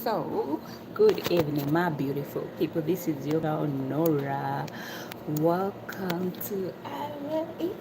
So, good evening, my beautiful people. This is your girl Nora. Welcome to our evening.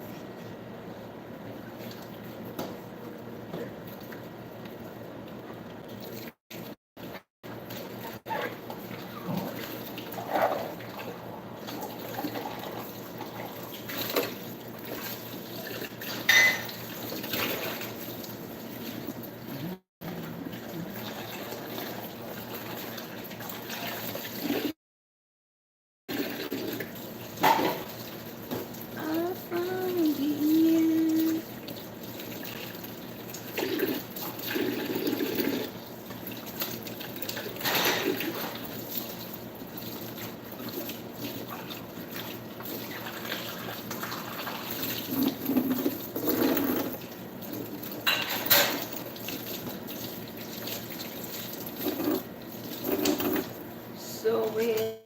So, where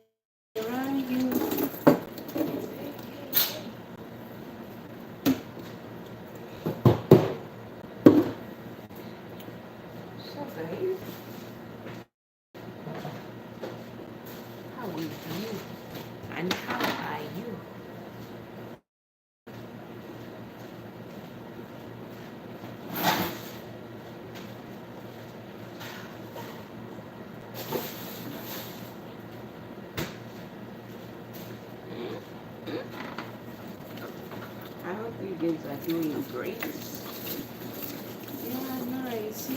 are you? So, guys, how are you? And how are you? I hope you guys are doing great. Yeah, nice.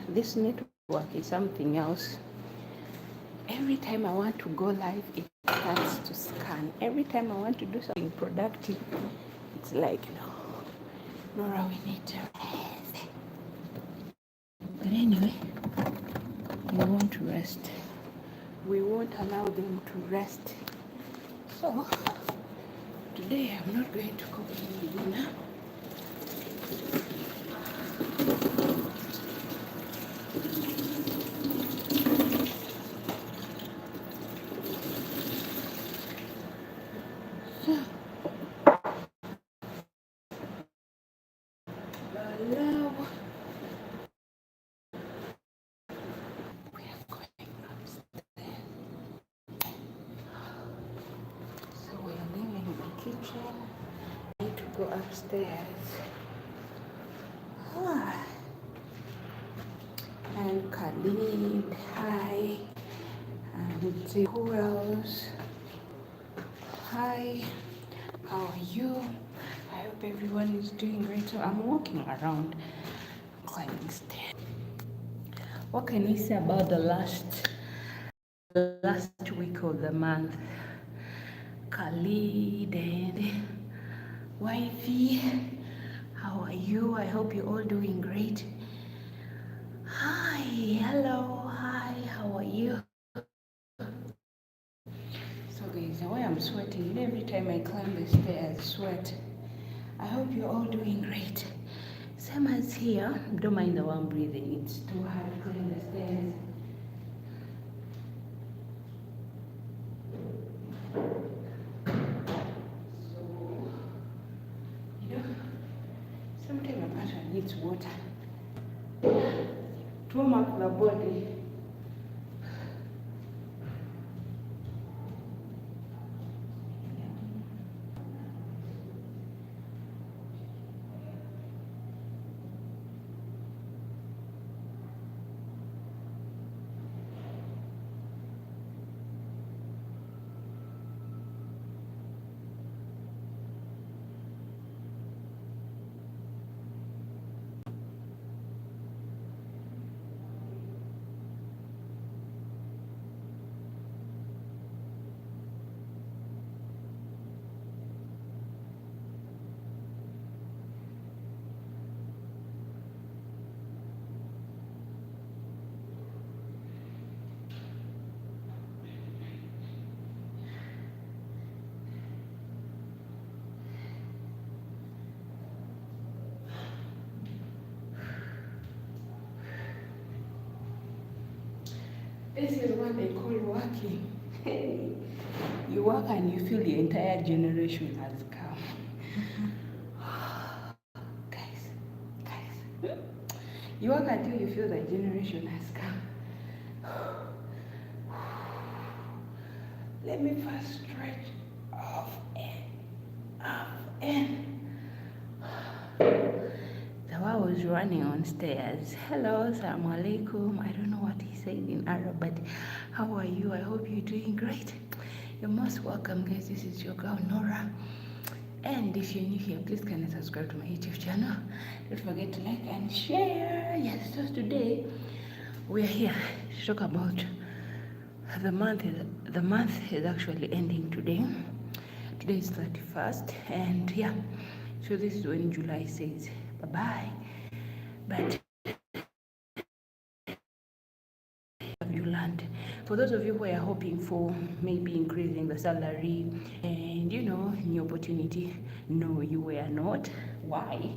This network is something else. Every time I want to go live, it starts to scan. Every time I want to do something productive, it's like, no, Nora, we need to rest. But anyway, we won't rest. We won't allow them to rest. So, today I'm not going to cook any dinner. So, allow. We are going upstairs. So we are leaving the kitchen. I need to go upstairs. And Khalid, hi. And see who else. Hi, how are you? I hope everyone is doing great. So I'm walking around climbing stairs. What can we say about the last week of the month? Khalid and wifey, how are you? I hope you're all doing great. Hi, hello, hi, how are you? So guys, the way I'm sweating, every time I climb the stairs, sweat. I hope you're all doing great. Same as here. Don't mind the way I'm breathing. It's too hard to climb the stairs. So, sometimes a person needs water to warm up the body. This is what they call working. Hey, you work and you feel the entire generation has come. Guys, you work until you feel the generation has come. Let me first stretch off and up and. The one was running on stairs. Hello, assalamu alaikum. I don't know what he said in Arab, but how are you? I hope you're doing great. You're most welcome, guys. This is your girl Nora. And if you're new here, please kindly subscribe to my YouTube channel. Don't forget to like and share. Yes, so today we're here to talk about the month. The month is actually ending today. Today is 31st, and yeah, so this is when July says bye-bye. But have you learned? For those of you who are hoping for maybe increasing the salary and new opportunity, no, you were not. Why?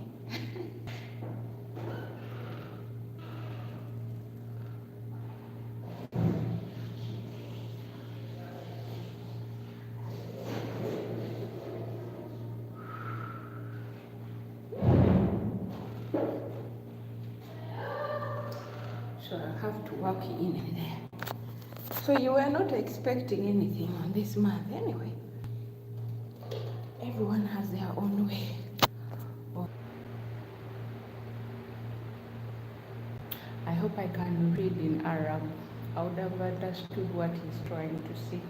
So I have to work in and there. So you were not expecting anything on this month anyway. Everyone has their own way. I hope I can read in Arab. I would have understood what he's trying to say.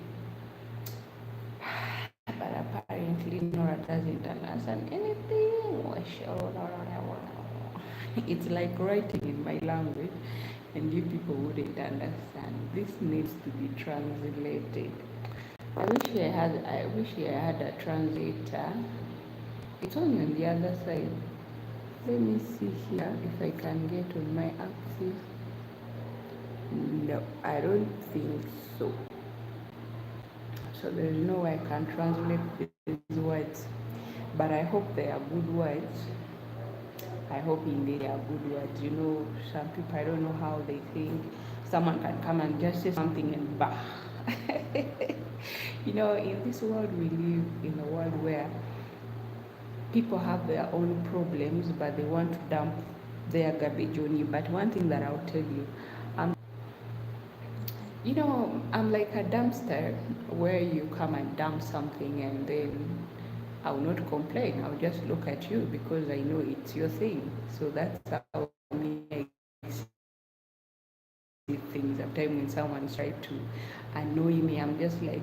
But apparently Nora doesn't understand anything. It's like writing in my language and you people wouldn't understand. This needs to be translated. I wish I had a translator. It's only on the other side. Let me see here if I can get on my axis. No, I don't think so. So there is no way I can translate these words. But I hope they are good words. I hope indeed they are good words. Some people, I don't know how they think. Someone can come and just say something and bah. In this world we live in a world where people have their own problems, but they want to dump their garbage on you. But one thing that I'll tell you, I'm like a dumpster where you come and dump something and then I'll not complain. I'll just look at you because I know it's your thing. So that's how I see things. Sometimes when someone's trying to annoy me, I'm just like,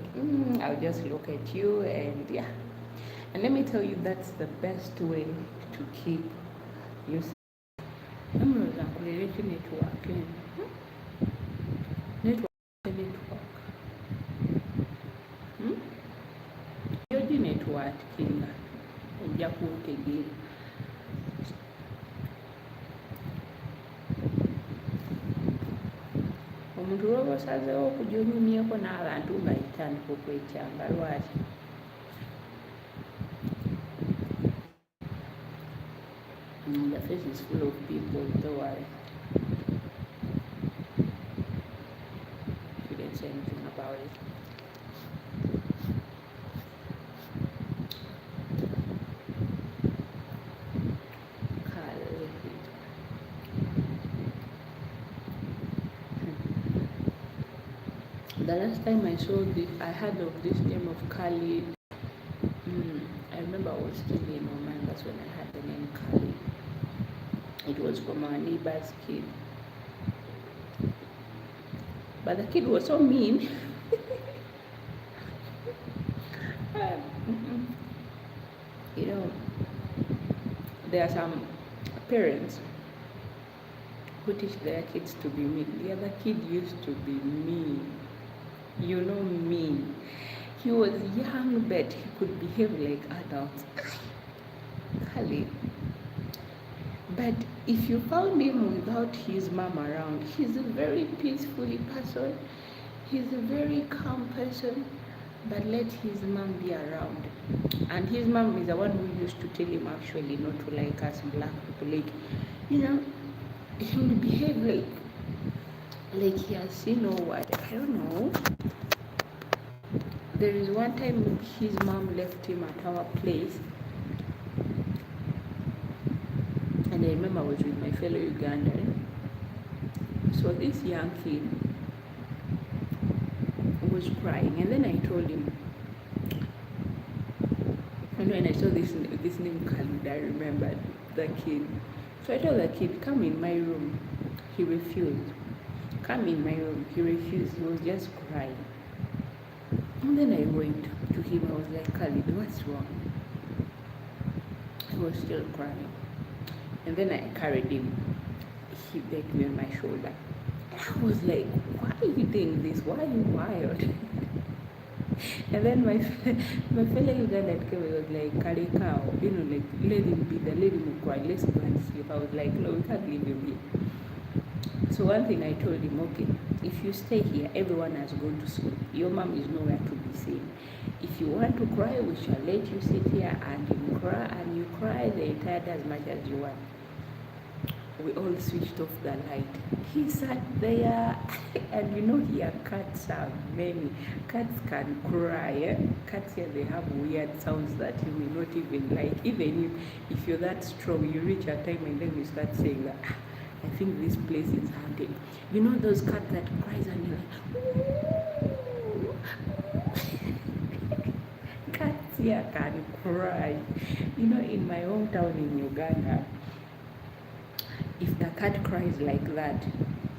I'll just look at you and yeah. And let me tell you, that's the best way to keep yourself. Network kinga ojja kutegeera. Omuntu lwoba osazeewo okujja onyumyeko n'abantu nga kitandika okwekyanga lwaki? The face is full of people, don't worry. You didn't say anything about it. The last time I saw this, I heard of this name of Khalid. I remember I was still in Oman. That's when I had the name Khalid. It was from our neighbor's kid. But the kid was so mean. There are some parents who teach their kids to be mean. The other kid used to be mean. Mean. He was young, but he could behave like adults. Khalid. But if you found him without his mom around, he's a very peaceful person. He's a very calm person. But let his mom be around. And his mom is the one who used to tell him actually not to like us black people. He will behave like he has seen or what. I don't know. There is one time his mom left him at our place. And I remember I was with my fellow Ugandan. So this young kid was crying, and then I told him, and when I saw this name Khalid, I remembered the kid. So I told the kid, come in my room. He refused. Come in my room. He refused. He was just crying. And then I went to him. I was like, Khalid, what's wrong? He was still crying. And then I carried him. He begged me on my shoulder. And I was like, why are you doing this? Why are you wild? And then my fellow Ugandan came and was like, carry cow, like, let him be there, let him cry, let's go and sleep. I was like, no, we can't leave him here. So one thing I told him, okay, if you stay here, everyone has gone to sleep. Your mom is nowhere to be seen. If you want to cry, we shall let you sit here and you cry the entire day as much as you want. We all switched off the light. He sat there, and here cats are many. Cats can cry. Eh? Cats here, they have weird sounds that you may not even like. Even if you're that strong, you reach a time and then you start saying that, I think this place is haunted. Those cats that cries and you're like, cats here can cry. In my hometown in Uganda, if the cat cries like that,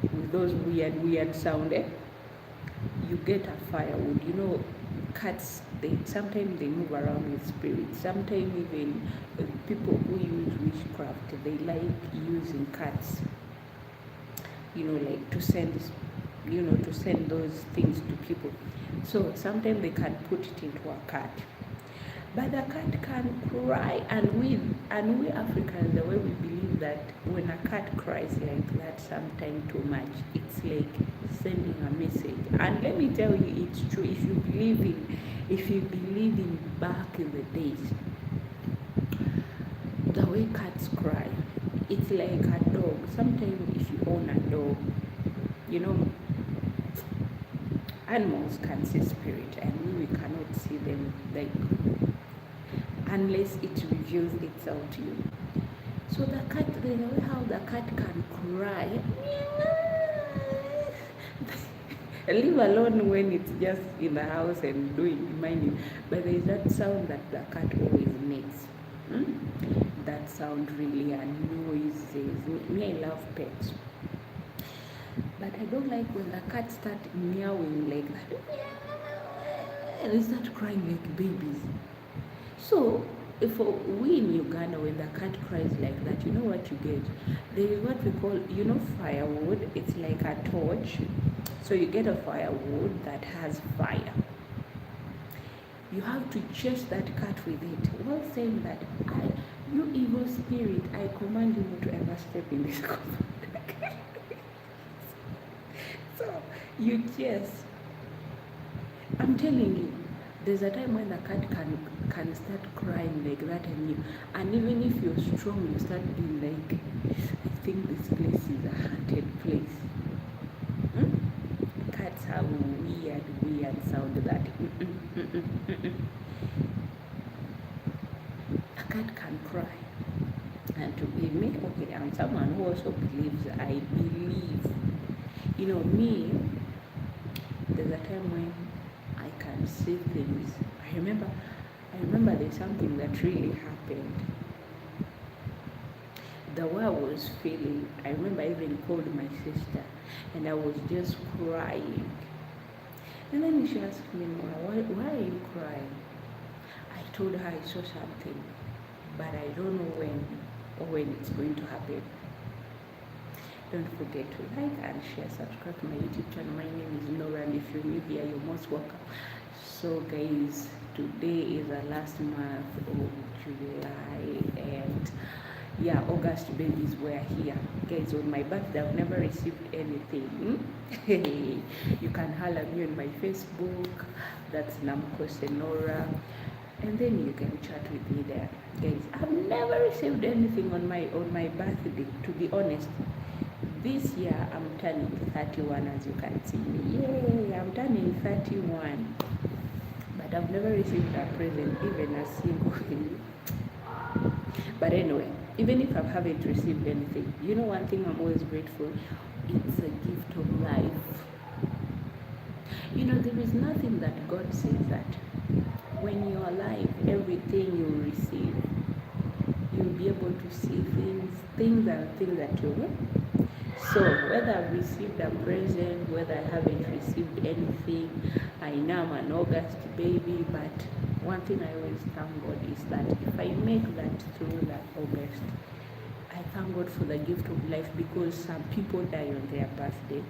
with those weird sound, you get a firewood. Cats, sometimes they move around with spirits. Sometimes even people who use witchcraft, they like using cats, like to send those things to people. So sometimes they can put it into a cat. But the cat can cry, and we Africans, the way we believe that when a cat cries like that, sometimes too much, it's like sending a message. And let me tell you, it's true. If you believe in back in the days, the way cats cry, it's like a dog. Sometimes if you own a dog, animals can see spirit, and we cannot see them, like, unless it reveals itself to you. So the cat, the way how the cat can cry, leave alone when it's just in the house and doing minding, but there is that sound that the cat always makes. That sound really annoys me. I love pets, but I don't like when the cat start meowing like that, and they start crying like babies. So, for we in Uganda, when the cat cries like that, you know what you get? There is what we call, firewood. It's like a torch. So you get a firewood that has fire. You have to chase that cat with it, while saying that, you evil spirit, I command you not to ever step in this compound. So you chase. I'm telling you, there's a time when the cat can start crying like that, and even if you're strong, you start being like, I think this place is a haunted place. Cats have weird sound that a cat can cry. And to believe me, okay, I'm someone who also believes. I believe, me. There's a time when I can see things. I remember there's something that really happened. The way I was feeling, I remember I even called my sister, and I was just crying. And then she asked me, why are you crying? I told her I saw something, but I don't know when it's going to happen. Don't forget to like and share, subscribe to my YouTube channel. My name is Norah, and if you're new here, you're most welcome. So guys, today is the last month of July, and August babies were here. Guys, on my birthday, I've never received anything. You can holler me on my Facebook. That's Namukose Norah. And then you can chat with me there. Guys, I've never received anything on my birthday, to be honest. This year, I'm turning 31, as you can see me. Yay, I'm turning 31. But I've never received a present, even a single thing. But anyway, even if I haven't received anything, one thing I'm always grateful, it's a gift of life. You know, there is nothing that God says that when you're alive, everything you receive, you'll be able to see things and things that you will. So whether I've received a present, whether I haven't received anything, I know I'm an August baby, but one thing I always thank God is that if I make that through that August, I thank God for the gift of life, because some people die on their birthday.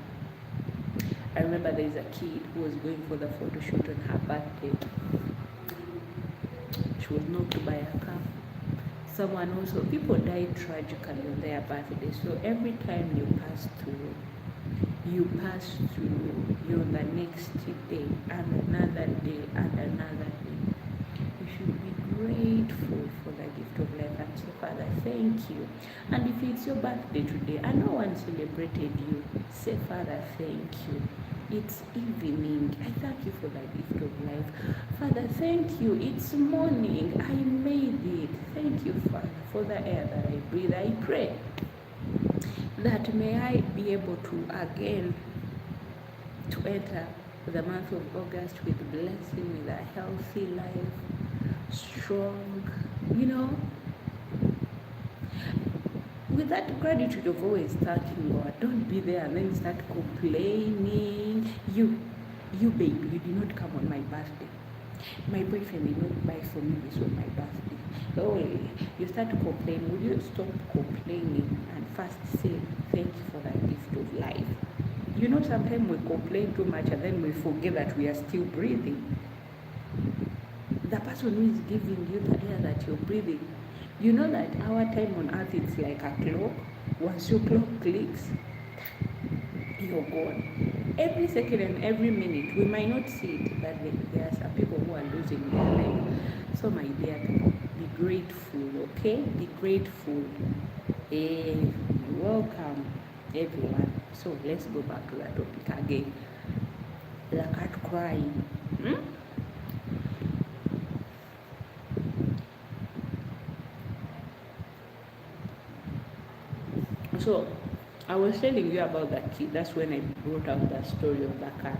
I remember there's a kid who was going for the photo shoot on her birthday. She was knocked by a car. Someone also, people die tragically on their birthday. So every time you pass through, you're on the next day and another day and another day. You should be grateful for the gift of life and say, Father, thank you. And if it's your birthday today and no one celebrated you, say, Father, thank you. It's evening. I thank you for the gift of life. Father, thank you. It's morning. I made it. Thank you, Father, for the air that I breathe. I pray that may I be able to again to enter the month of August with blessing, with a healthy life, strong, you know, with that gratitude of always thanking God. Don't be there and then start complaining. You baby, you did not come on my birthday. My boyfriend did not buy for me this on my birthday. Oh, you start to complain. Will you stop complaining and first say thank you for that gift of life? You know, sometimes we complain too much and then we forget that we are still breathing. The person who is giving you the air that you're breathing, you know that our time on earth is like a clock. Once your clock clicks, you're gone. Every second and every minute, we might not see it, but there are some people who are losing their life. So my dear people, be grateful, okay? Be grateful. Welcome, everyone. So let's go back to that topic again. The cat crying. So I was telling you about that kid. That's when I brought out the story of the cat.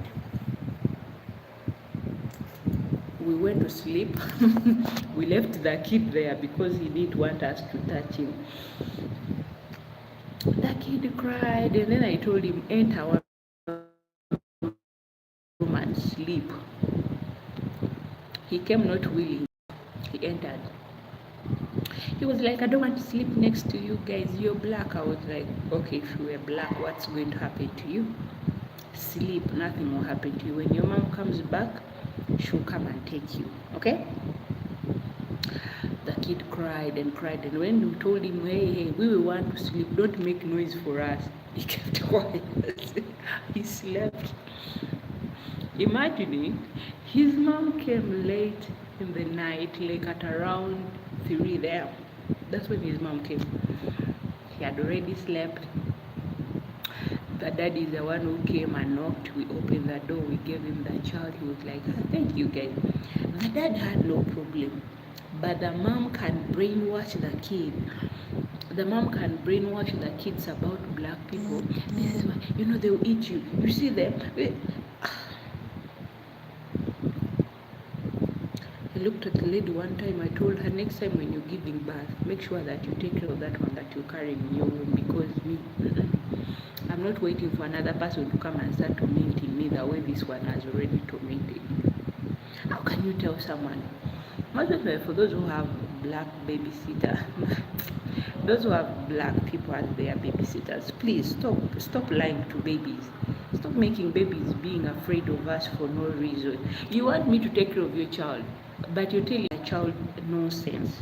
We went to sleep. We left the kid there because he didn't want us to touch him. The kid cried, and then I told him, enter our room and sleep. He came not willing. He entered. He was like, I don't want to sleep next to you guys. You're black. I was like, okay, if you were black, what's going to happen to you? Sleep. Nothing will happen to you. When your mom comes back, she'll come and take you. Okay? The kid cried and cried. And when we told him, hey, we will want to sleep. Don't make noise for us. He kept quiet. He slept. Imagining his mom came late in the night, like at around 3 there. That's when his mom came. He had already slept. The dad is the one who came and knocked. We opened the door. We gave him the child. He was like, thank you guys. The dad had no problem. But the mom can brainwash the kid. The mom can brainwash the kids about black people. This is why, you know, they'll eat you. You see them. I looked at the lady one time. I told her, next time when you're giving birth, make sure that you take care of that one that you're carrying in your womb, because I'm not waiting for another person to come and start tormenting me the way this one has already tormented me. How can you tell someone? Most for those who have black babysitter, those who have black people as their babysitters, please stop lying to babies. Stop making babies being afraid of us for no reason. You want me to take care of your child, but you tell your child nonsense.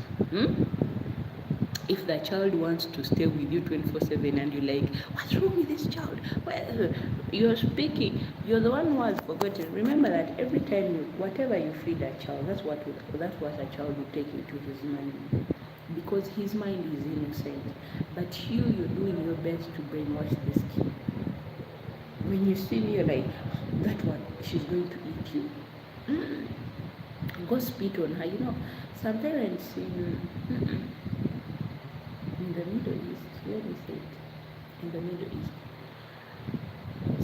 If the child wants to stay with you 24/7 and you're like, what's wrong with this child? Well, you're speaking, you're the one who has forgotten. Remember that every time whatever you feed a child, that's what a child will take into his mind, because his mind is innocent. But you're doing your best to brainwash this kid. When you see me, you're like, that one, she's going to eat you. Go spit on her. You know, some parents in the Middle East, let me say it, in the Middle East,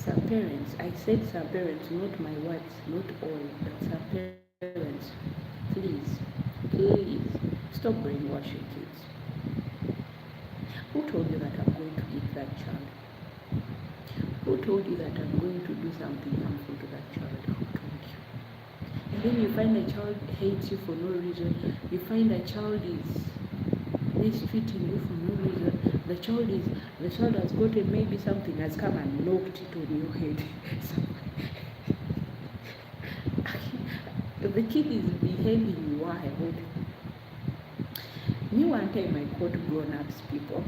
some parents, I said some parents, not my words, not all, but some parents, please, please stop brainwashing kids. Who told you that I'm going to hit that child? Who told you that I'm going to do something harmful to that child? Who told you? And then you find a child hates you for no reason. You find a child is mistreating you for no reason. The child has gotten, maybe something has come and knocked it on your head. The kid is behaving wild. Me one time I caught grown-ups people.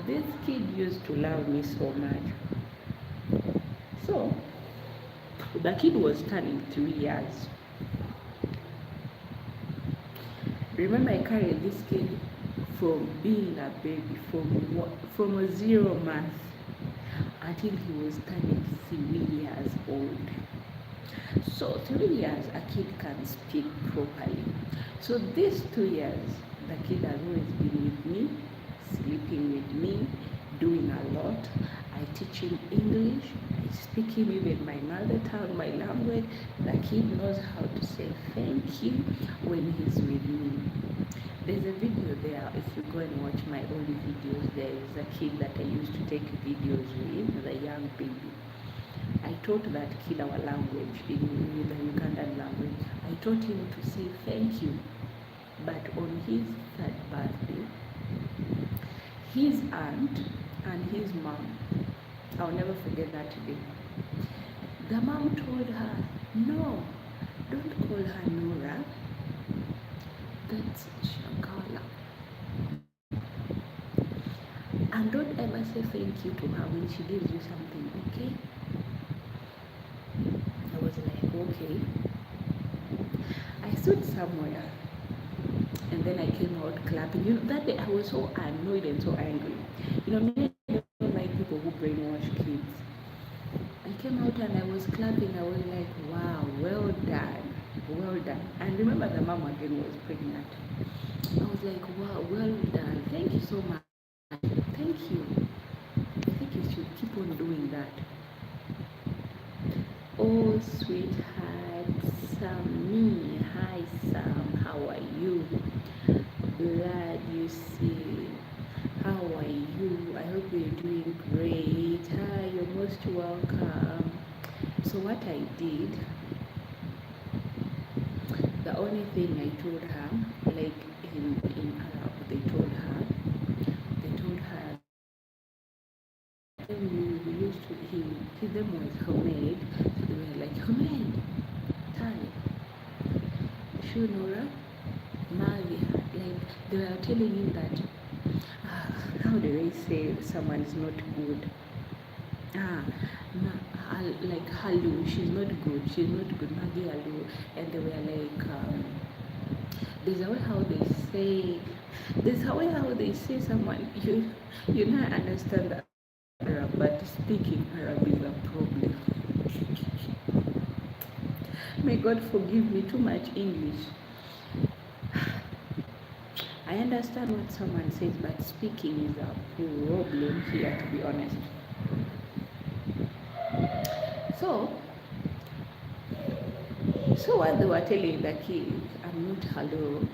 This kid used to love me so much. So the kid was turning 3 years. Remember, I carried this kid from being a baby, from a 0 month until he was turning 3 years old. So 3 years, a kid can speak properly. So these 2 years, the kid has always been with me, sleeping with me, doing a lot. I teach him English, I speak him even my mother tongue, my language. The kid knows how to say thank you when he's with me. There's a video there, if you go and watch my old videos, there is a kid that I used to take videos with, the young baby. I taught that kid our language, in the Ugandan language. I taught him to say thank you. But on his 3rd birthday, his aunt and his mom, I'll never forget that day. The mom told her, no, don't call her Nora. That's Shakala. And don't ever say thank you to her when she gives you something, okay? I was like, okay. I stood somewhere and then I came out clapping. You know, that day I was so annoyed and so angry. You know, me, I don't like people who brainwash kids. I came out and I was clapping. I was like, wow, well done, well done. And remember, the mom again was pregnant. I was like, wow, well done. Thank you so much. Thank you. I think you should keep on doing that. Oh, sweetheart, Sammy. Hi, Sam. How are you? Glad you see. How are you? I hope you're doing great. Hi, you're most welcome. So what I did, the only thing I told her, like in Arab, they told her, we used to, his name was Hamed, so they were like, Hamed, Tani, Shu Nora, Mali, like they were telling him that, how do I say someone is not good? Like Halu, she's not good, Maggie Halu, and they were like, there's a way how they say someone, you not understand that Arab, but speaking Arab is a problem. May God forgive me, too much English. I understand what someone says, but speaking is a problem here, to be honest. So what they were telling the kids, I'm not hello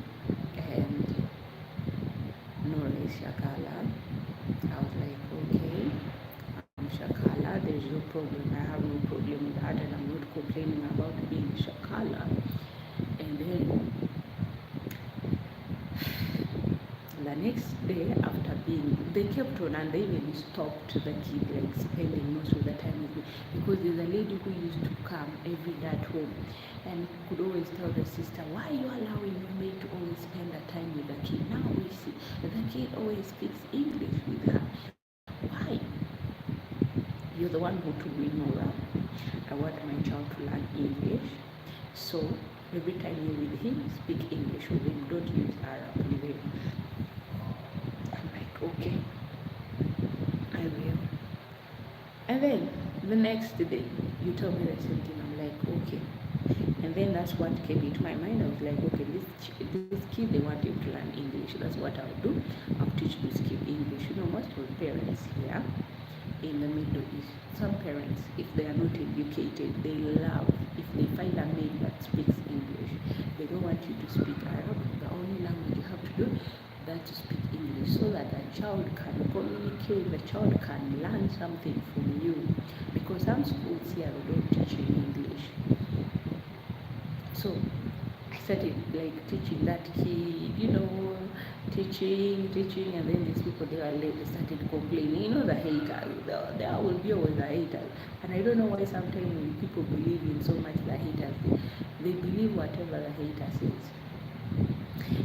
and Nora is Shakala. I was like, okay, I'm Shakala, there's no problem. I have no problem with that, and I'm not complaining about being Shakala. And then the next day after they kept on, and they even stopped the kid, like spending most of the time with me, because there's a lady who used to come every day at home and could always tell the sister, why are you allowing your maid to always spend the time with the kid? Now we see the kid always speaks English with her. Why? You're the one who told me, Nora, I want my child to learn English, so every time you're with him, speak English with him, don't use Arab with him. Okay, I will. And then the next day, you tell me the same thing. I'm like, okay. And then that's what came into my mind. I was like, okay, this kid, they want him to learn English. That's what I'll do. I'll teach this kid English. You know, most of the parents here, in the Middle East. Some parents, if they are not educated, they love if they find a maid that speaks English. They don't want you to speak Arab. The only language you have to do that to speak English, so that the child can communicate, the child can learn something from you. Because some schools here don't teach in English. So I started like teaching that kid, teaching, and then these people, they started complaining. The haters, there will be always the haters. And I don't know why sometimes people believe in so much the haters. They believe whatever the hater says.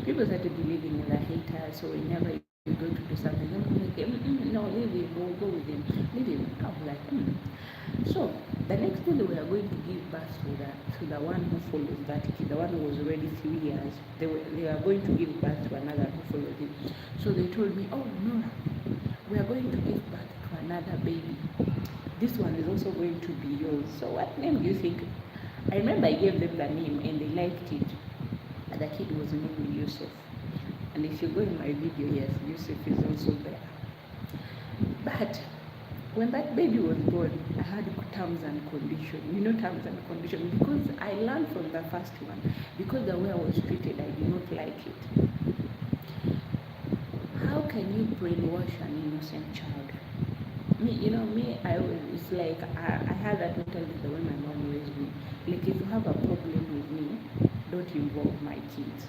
People started believing in the haters, so whenever you go to do something, no, leave him, we'll go with him, leave him. I was like, So the next day we are going to give birth to the one who follows that kid, the one who was already 3 years. They are going to give birth to another who follows him. So they told me, oh Nora, we are going to give birth to another baby. This one is also going to be yours. So what name do you think? I remember I gave them the name and they liked it. And the kid was named Yusuf. And if you go in my video, yes, Yusuf is also there. But when that baby was born, I had terms and conditions. Terms and conditions, because I learned from the first one, because the way I was treated, I did not like it. How can you brainwash an innocent child? It's like I had that mentality the way my mom raised me. Like, if you have a problem with me, don't involve my kids.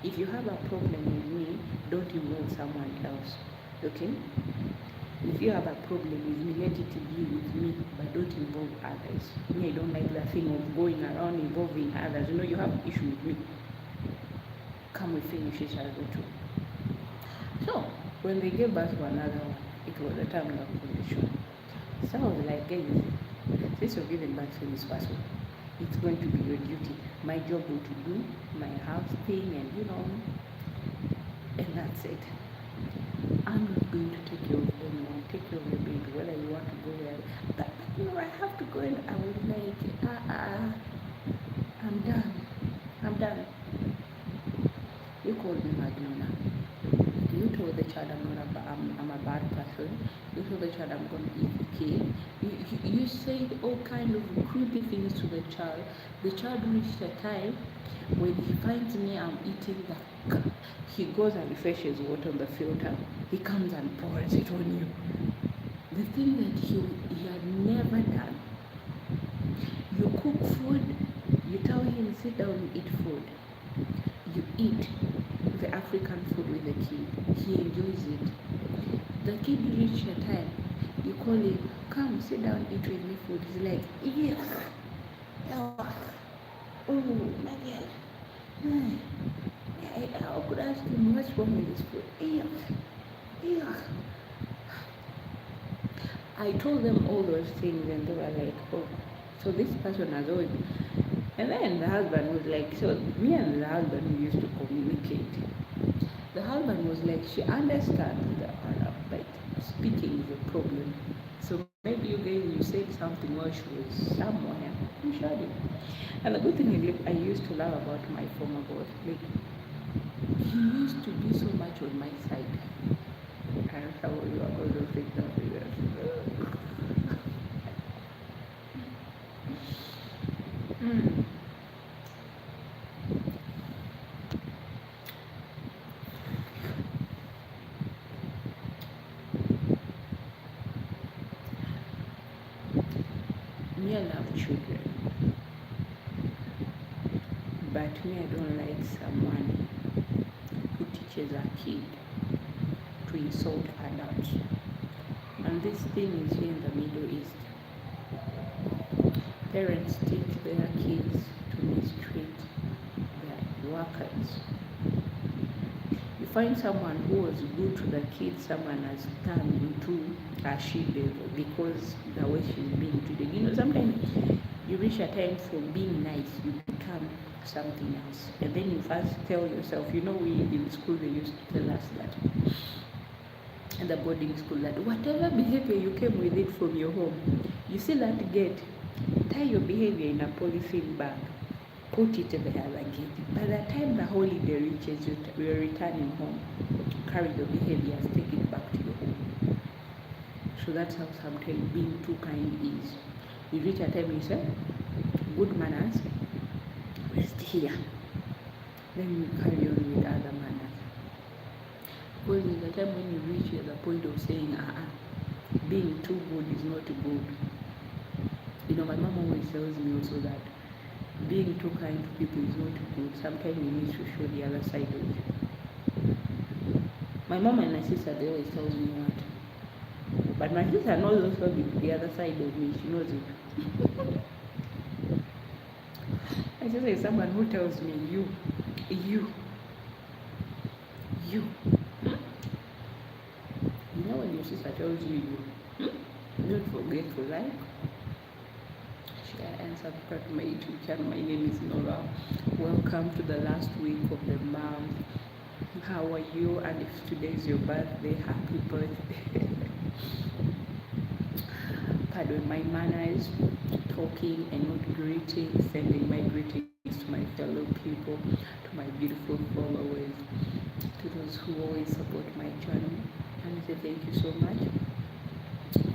If you have a problem with me, don't involve someone else. Okay? If you have a problem with me, let it be with me, but don't involve others. I don't like the thing of going around involving others. You have an issue with me. Come, we finish each other too. So, when they gave birth to another one, it was a term of condition. So I was like, guys, since you're giving birth to this person, it's going to be your duty. My job will to do my house thing, and that's it. I'm not going to take care of anyone, take care of your baby, whether you want to go there. But I have to go, and I was like, I'm done. You called me Magnona. You told the child I'm a bad person. You told the child I'm going to eat the kid. You said all kind of creepy things to the child. The child reached a time when he finds me, I'm eating the he goes and refreshes water on the filter. He comes and pours it on you. The thing that he had never done. You cook food, you tell him sit down, eat food. You eat the African food with the kid. He enjoys it. The kid reaches a time, you call him, come sit down, eat with me food. He's like, yes. Oh, my girl. I could ask him what's wrong with this food. Yeah. I told them all those things and they were like, oh, so this person has always been. And then the husband was like, so me and the husband, we used to communicate. The husband was like, she understands the Arab, but speaking is a problem. So maybe you guys, you said something while she was somewhere. I'm sure. And the good thing I used to love about my former boss, like, he used to be so much on my side. And how you are also think that me, I love children, but me, I don't like someone who teaches a kid to insult adults. And this thing is here in the Middle East. Parents teach their kids to mistreat their workers. You find someone who was good to the kids, someone has turned into a she-devil because the way she's being treated. Sometimes you reach a time from being nice, you become something else. And then you first tell yourself, we in school they used to tell us that, in the boarding school, that whatever behavior you came with it from your home, you see that gate, tie your behavior in a polythene bag, put it there again. By the time the holiday reaches, you're returning home, carry your behaviors, take it back to your home. So that's how sometimes being too kind is. You reach a time you say, good manners, rest here. Then you carry on with other manners. Because there's a time when you reach the point of saying, being too good is not good. My mom always tells me also that being too kind to people is not good. Sometimes you need to show the other side of you. My mom and my sister, they always tell me what. But my sister knows also the other side of me. She knows it. My sister is someone who tells me, you. When your sister tells you, don't forget to like, share, and subscribe to my YouTube channel. My name is Norah. Welcome to the last week of the month. How are you? And if today is your birthday, happy birthday. Pardon my manners, talking and not greeting, sending my greetings to my fellow people, to my beautiful followers, to those who always support my channel. And I say thank you so much.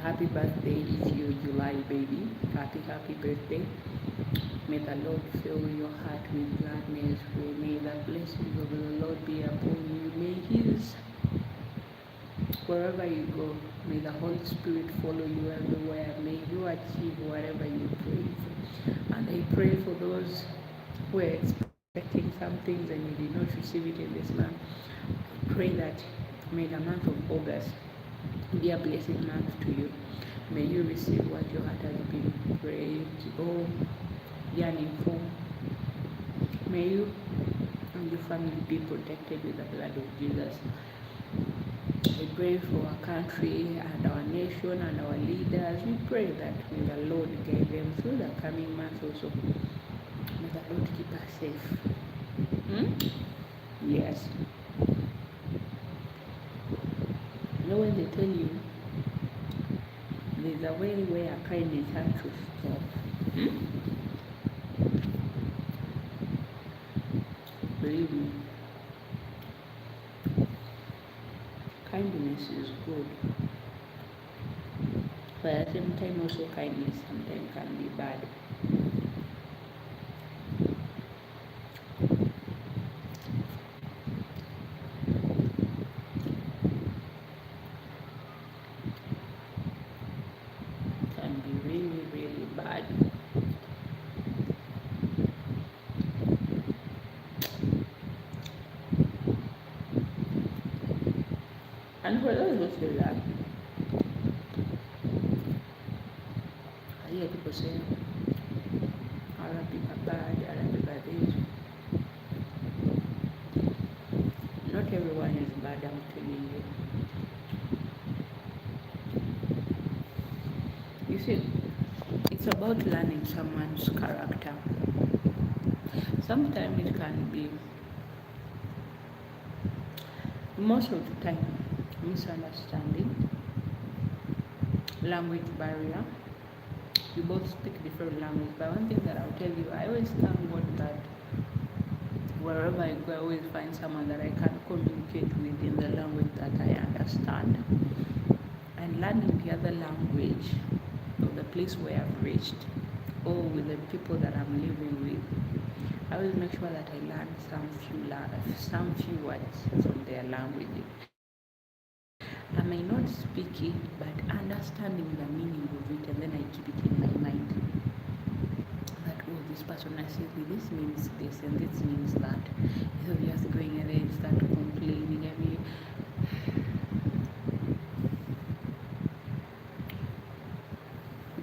Happy birthday is your July baby. Happy birthday. May the Lord fill your heart with gladness. May the blessings of the Lord be upon you. May His, wherever you go, may the Holy Spirit follow you everywhere. May you achieve whatever you pray for. And I pray for those who are expecting some things and you did not receive it in this month. I pray that may the month of August be a blessed month to you. May you receive what your heart has been prayed yearning for. May you and your family be protected with the blood of Jesus. We pray for our country and our nation and our leaders. We pray that may the Lord guide them through the coming months also. May the Lord keep us safe. Yes. When they tell you there's a way where kindness has to stop. Believe me, kindness is good. But at the same time also kindness sometimes can be bad. And for those who feel that, I hear people say, other people are bad, other people are this. Not everyone is bad, I'm telling you. You see, it's about learning someone's character. Sometimes it can be, most of the time, misunderstanding, language barrier. You both speak different language, but one thing that I'll tell you, I always thank God that wherever I go, I always find someone that I can communicate with in the language that I understand. And learning the other language of the place where I've reached, or with the people that I'm living with, I always make sure that I learn some few words from their language. I may not speak it, but understanding the meaning of it, and then I keep it in my mind. That, this person has said this means this, and this means that. So you're just going and then start complaining.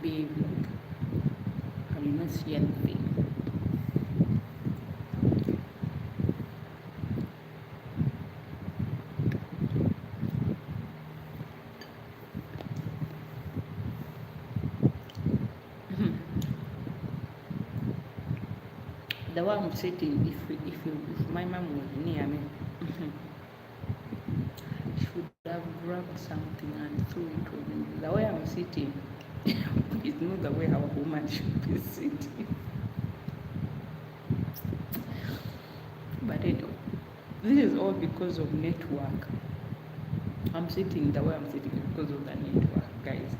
Behave like I will not see anything. The way I'm sitting, if my mom was near me, she would have grabbed something and threw it on me. The way I'm sitting is not the way our woman should be sitting. But this is all because of network. I'm sitting the way I'm sitting because of the network. guys.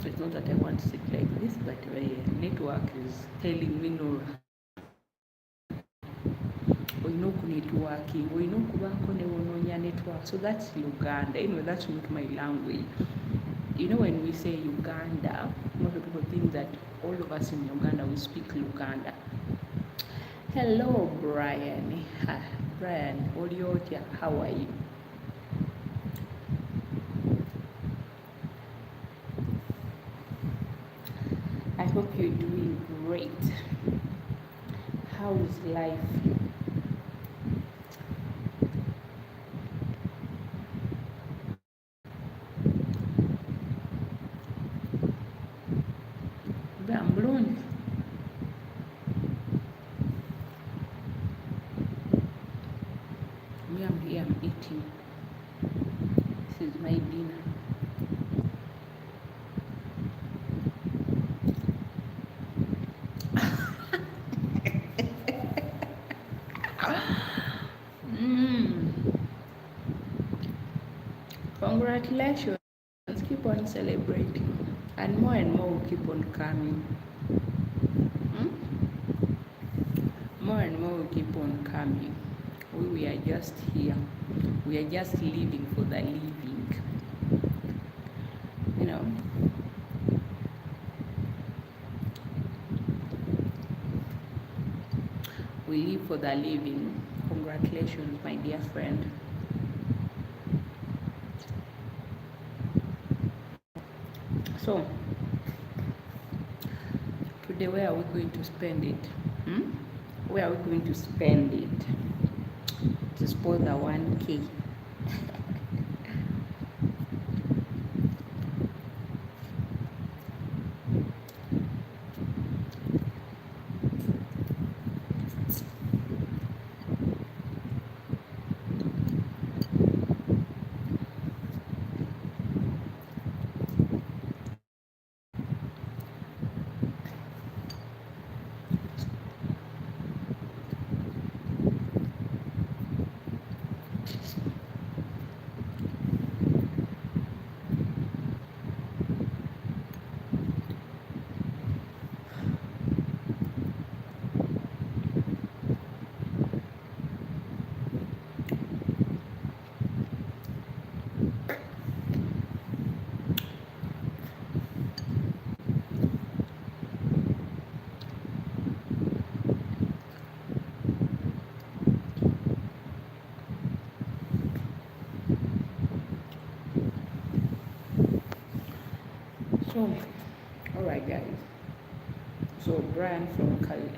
So it's not that I want to sit like this, but network is telling me no. Olina okunetworking, olina okubaako ne wonoonya network. So that's Uganda. Anyway, that's not my language. You know, when we say Uganda, most people think that all of us in Uganda we speak Luganda. Hello, Brian. Hi, Brian. Oliotia, how are you? I hope you're doing great. How is life? I'm blown. Me, I'm here, I'm eating. This is my dinner. Congratulations. Keep on celebrating. And more will keep on coming. More and more will keep on coming. We are just here. We are just living for the living. You know. We live for the living. Congratulations, my dear friend. So, today where are we going to spend it? Where are we going to spend it? To spoil the 1K. So, alright guys. So Brian from Cali.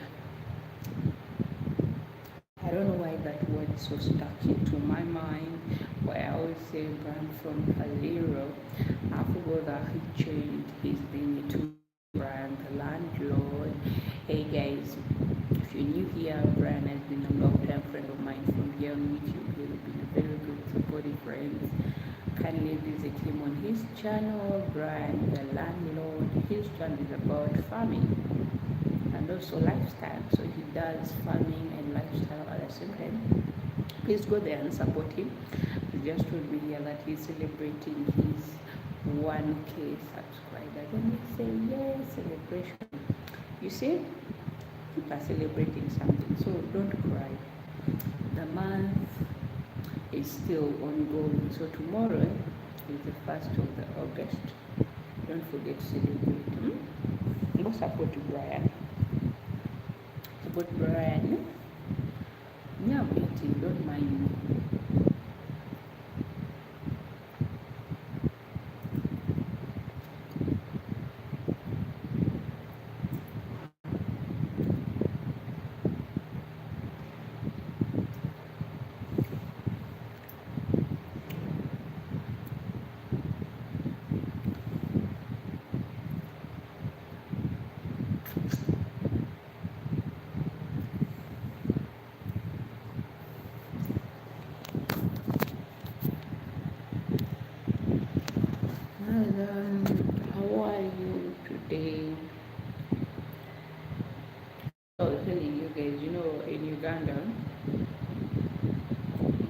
I don't know why that word is so stuck into my mind. Why I always say Brian from Calero. I forgot that he changed his name to Brian the landlord. Hey guys, if you're new here, Brian has been a long time friend of mine from here on YouTube. He's been a very good supportive friend. Kindly visit him on his channel, Brian the landlord. His channel is about farming and also lifestyle. So he does farming and lifestyle at the same time. Please go there and support him. He just told me here that he's celebrating his 1K subscribers. And we say, yes, celebration. You see, people are celebrating something, so don't cry. The month is still ongoing. So tomorrow is the 1st of the August. Don't forget to celebrate. Go support Brian. Support Brian. Me, I'm eating, don't mind me. How are you today? I was telling you guys, you know, in Uganda,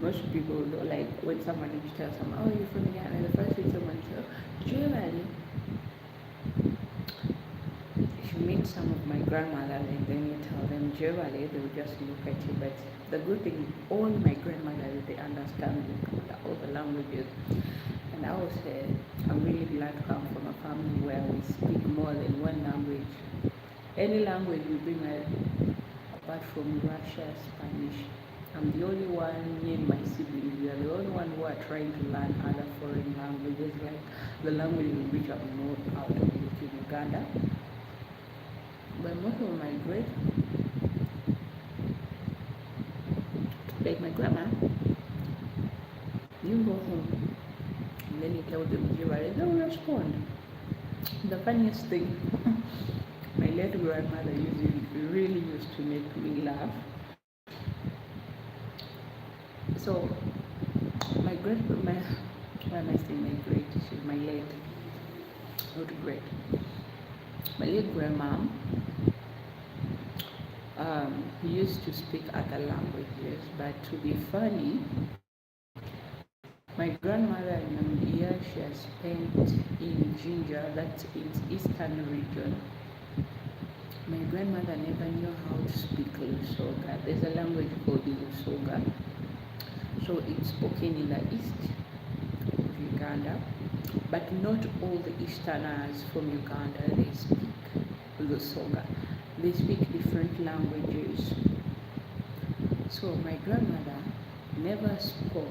most people don't like when someone tells someone, oh, you're from Uganda, the first thing someone says, Generally, if you meet some of my grandmothers and then you tell them generally, they will just look at you. But the good thing, all my grandmothers, they understand all the languages. And I would say, I'm really glad to come from a family where we speak more than one language. Any language will be my, apart from Russia, Spanish. I'm the only one, me and my siblings, we are the only one who are trying to learn other foreign languages, like the language which I'm not out of in Uganda. But most of my great, like my grandma, you go home and then you tell them Jibari, they will respond. The funniest thing, my late grandmother really used to make me laugh. So my great, my, why am I saying my great? She's my late, not great. My late grandma used to speak other languages, but to be funny, my grandmother in Namibia, she has spent in Ginger, that's in eastern region. My grandmother never knew how to speak Lusoga. There's a language called Lusoga. So it's spoken in the east of Uganda, but not all the Easterners from Uganda, they speak Lusoga. They speak different languages. So my grandmother never spoke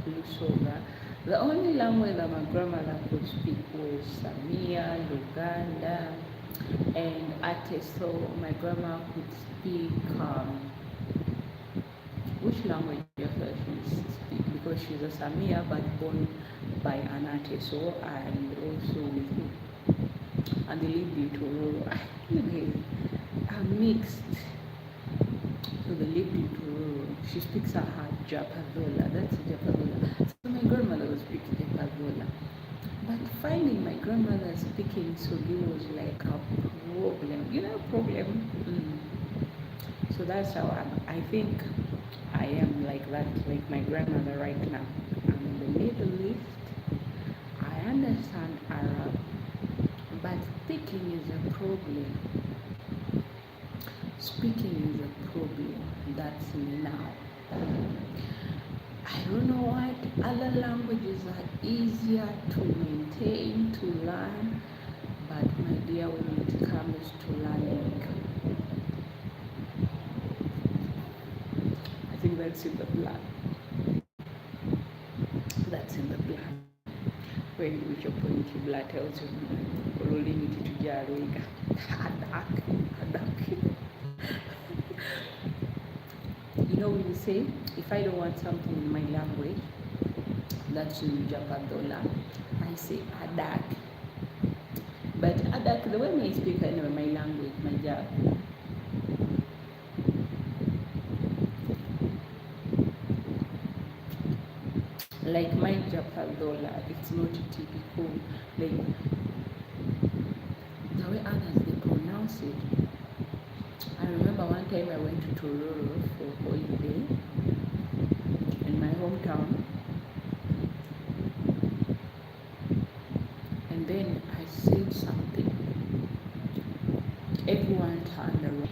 Lusoga. The only language that my grandmother could speak was Samia, Luganda, and Ate. So my grandma could speak which language does she speak? Because she's a Samia but born by an Ate. So and also with me. And they lived in Tororo. They are mixed. So they lived in Tororo. She speaks a Japadola. That's Japadola. So my grandmother was speaking Japadola. But finding my grandmother speaking Sogi was like a problem. You know, problem. So that's how I think I am like that, like my grandmother right now. I'm in the Middle East. I understand Arab, but speaking is a problem. Speaking is a problem. That's me now. I don't know what other languages are easier to maintain, to learn, but my dear, when it comes to learning, I think that's in the blood. That's in the blood. When you reach a point, your blood tells you, following it to Jarwega. You know when you say, if I don't want something in my language, that's in Japadola, I say adak. But adak, the way I speak, I know my language, my job. Like my Japadola, it's not typical. Like the way others they pronounce it. I remember one time I went to Tororo for holiday in my hometown, and then I said something. Everyone turned around.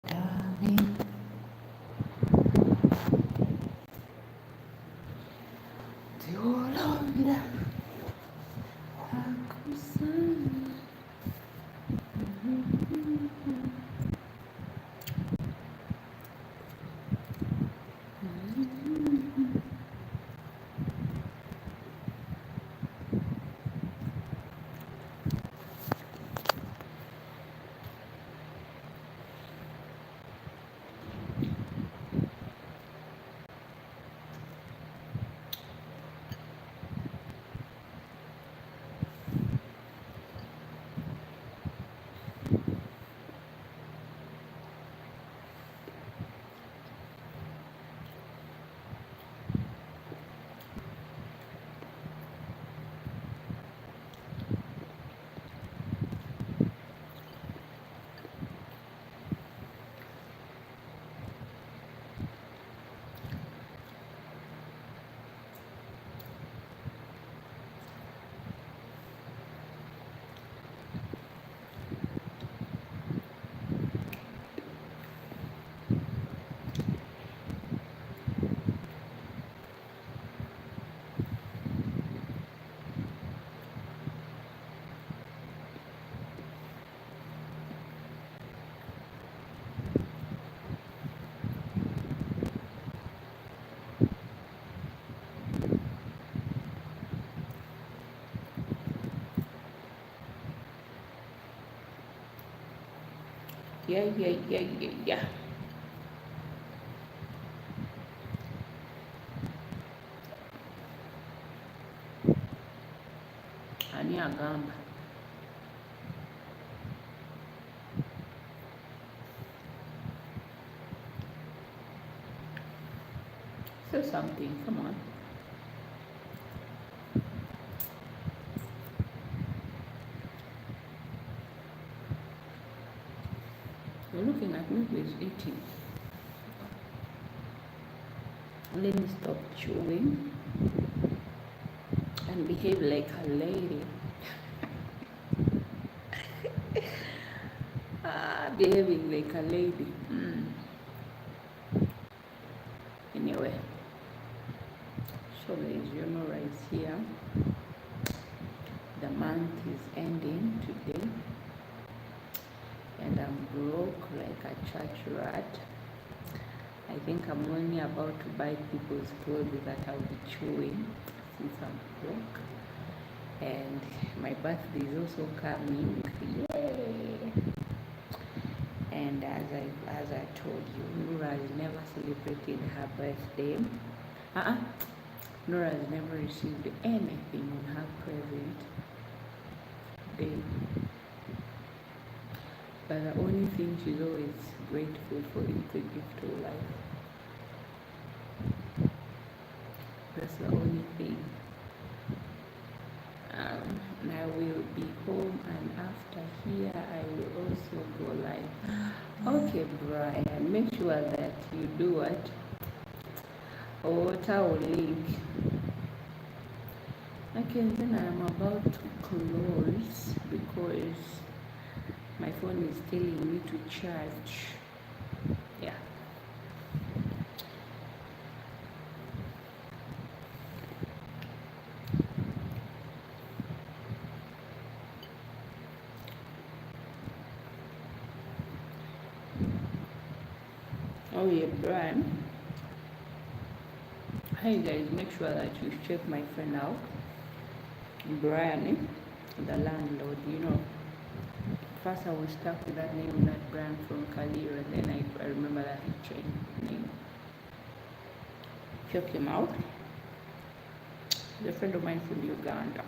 Darling, Yolanda, aku sana. Yeah. Ani agamba. Say something, come on. You're looking at me who is eating. Let me stop chewing and behave like a lady. Behaving like a lady. Anyway, so guys, Norah is here. The month is ending today, and I'm broke like a church rat. I think I'm only about to buy people's clothes that I'll be chewing since I'm broke. And my birthday is also coming. Yay! And as I told you, Norah has never celebrated her birthday. Norah has never received anything on her present day. But the only thing she's always grateful for is the gift of life. That's the only thing. I will be home, and after here I will also go live. Okay, Brian, make sure that you do what? Water will link. Okay, then I'm about to close because my phone is telling me to charge. Yeah. Oh yeah, Brian. Hi guys, make sure that you check my friend out. Brian, the landlord, First I was stuck with that name, that Brian from Kalira, and then I remember that he changed name. Check him out. He's a friend of mine from Uganda.